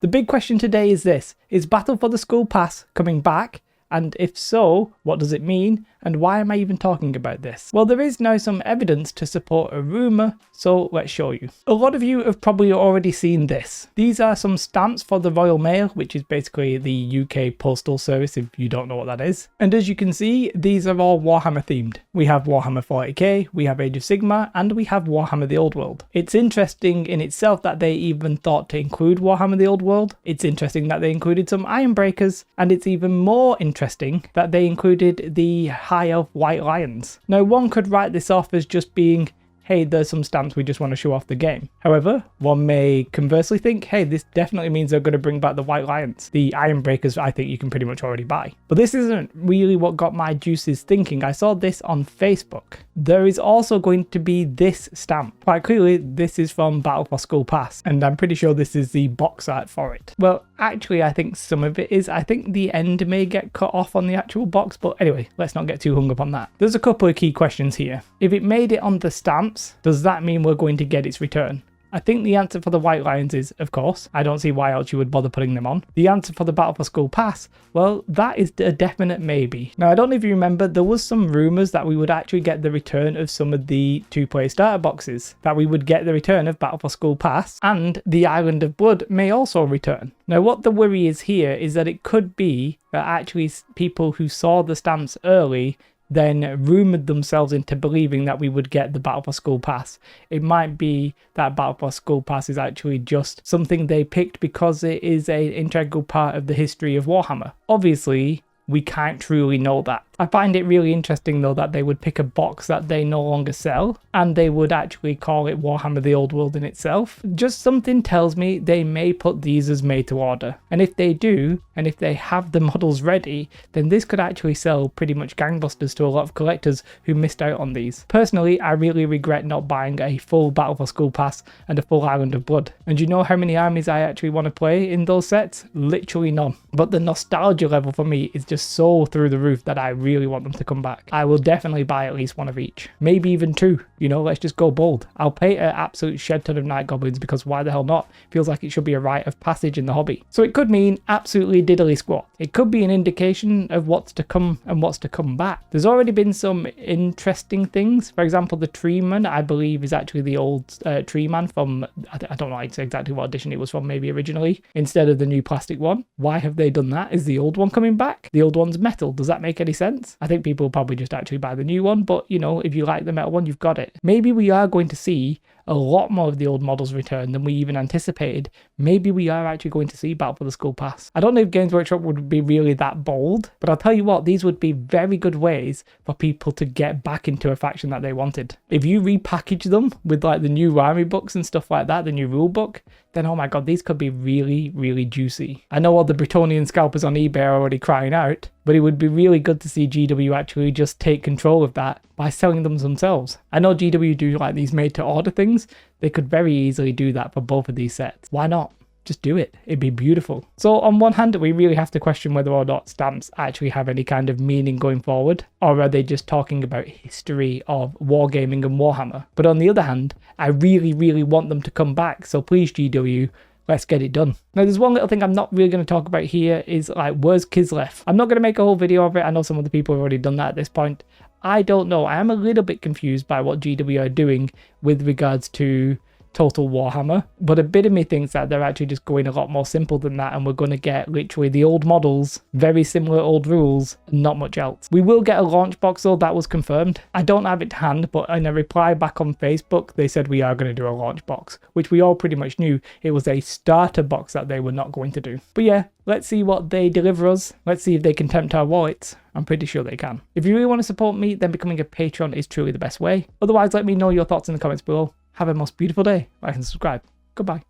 The big question today is this: is Battle for the Skull Pass coming back? And if so, what does it mean? And why am I even talking about this? Well, there is now some evidence to support a rumour, so let's show you. A lot of you have probably already seen this. These are some stamps for the Royal Mail, which is basically the UK postal service if you don't know what that is. And as you can see, these are all Warhammer themed. We have Warhammer 40k, we have Age of Sigmar, and we have Warhammer The Old World. It's interesting in itself that they even thought to include Warhammer The Old World. It's interesting that they included some Iron Breakers, and it's even more interesting that they included the High Elf White Lions. Now, one could write this off as just being, hey, there's some stamps we just want to show off the game. However, one may conversely think, hey, this definitely means they're going to bring back the White Lions. The Iron Breakers, I think you can pretty much already buy. But this isn't really what got my juices thinking. I saw this on Facebook. There is also going to be this stamp. Quite clearly, this is from Battle for Skull Pass, and I'm pretty sure this is the box art for it. Well, actually, I think some of it is. I think the end may get cut off on the actual box, but anyway, let's not get too hung up on that. There's a couple of key questions here. If it made it on the stamps, does that mean we're going to get its return? I think the answer for the White Lions is, of course. I don't see why else you would bother putting them on. The answer for the Battle for Skull Pass, well, that is a definite maybe. Now, I don't know if you remember, there was some rumours that we would actually get the return of some of the two-player starter boxes, that we would get the return of Battle for Skull Pass, and the Island of Blood may also return. Now, what the worry is here is that it could be that actually people who saw the stamps early then rumoured themselves into believing that we would get the Battle for Skull Pass. It might be that Battle for Skull Pass is actually just something they picked because it is an integral part of the history of Warhammer. Obviously, we can't truly know that. I find it really interesting though that they would pick a box that they no longer sell and they would actually call it Warhammer The Old World in itself. Just something tells me they may put these as made to order. And if they do, and if they have the models ready, then this could actually sell pretty much gangbusters to a lot of collectors who missed out on these. Personally, I really regret not buying a full Battle for Skull Pass and a full Island of Blood. And you know how many armies I actually want to play in those sets? Literally none. But the nostalgia level for me is just so through the roof that I really want them to come back. I will definitely buy at least one of each, maybe even two. You know, let's just go bold. I'll pay an absolute shed ton of Night Goblins because why the hell not? Feels like it should be a rite of passage in the hobby. So it could mean absolutely diddly squat. It could be an indication of what's to come and what's to come back. There's already been some interesting things. For example, the Tree Man, I believe, is actually the old Tree Man from, I don't know exactly what edition it was from, maybe originally, instead of the new plastic one. Why have they done that? Is the old one coming back? The old one's metal. Does that make any sense? I think people will probably just actually buy the new one, but you know, if you like the metal one, you've got it. Maybe we are going to see a lot more of the old models return than we even anticipated. Maybe we are actually going to see Battle for the Skull Pass. I don't know if Games Workshop would be really that bold, but I'll tell you what, these would be very good ways for people to get back into a faction that they wanted. If you repackage them with like the new army books and stuff like that, the new rule book, then oh my god, these could be really, really juicy. I know all the Bretonian scalpers on eBay are already crying out, but it would be really good to see GW actually just take control of that by selling them themselves. I know GW do like these made to order things. They could very easily do that for both of these sets. Why not? Just do it. It'd be beautiful. So on one hand, we really have to question whether or not stamps actually have any kind of meaning going forward, or are they just talking about history of wargaming and Warhammer? But on the other hand, I really, really want them to come back. So please, GW, let's get it done. Now, there's one little thing I'm not really going to talk about here is like, where's Kislev? I'm not going to make a whole video of it. I know some other people have already done that at this point. I don't know. I am a little bit confused by what GW are doing with regards to Total Warhammer, but a bit of me thinks that they're actually just going a lot more simple than that, and we're going to get literally the old models, very similar old rules, and not much else. We will get a launch box though, that was confirmed. I don't have it to hand, but in a reply back on Facebook, they said we are going to do a launch box, which we all pretty much knew. It was a starter box that they were not going to do. But yeah, let's see what they deliver us. Let's see if they can tempt our wallets. I'm pretty sure they can. If you really want to support me, then becoming a Patreon is truly the best way. Otherwise, let me know your thoughts in the comments below. Have a most beautiful day. Like and subscribe. Goodbye.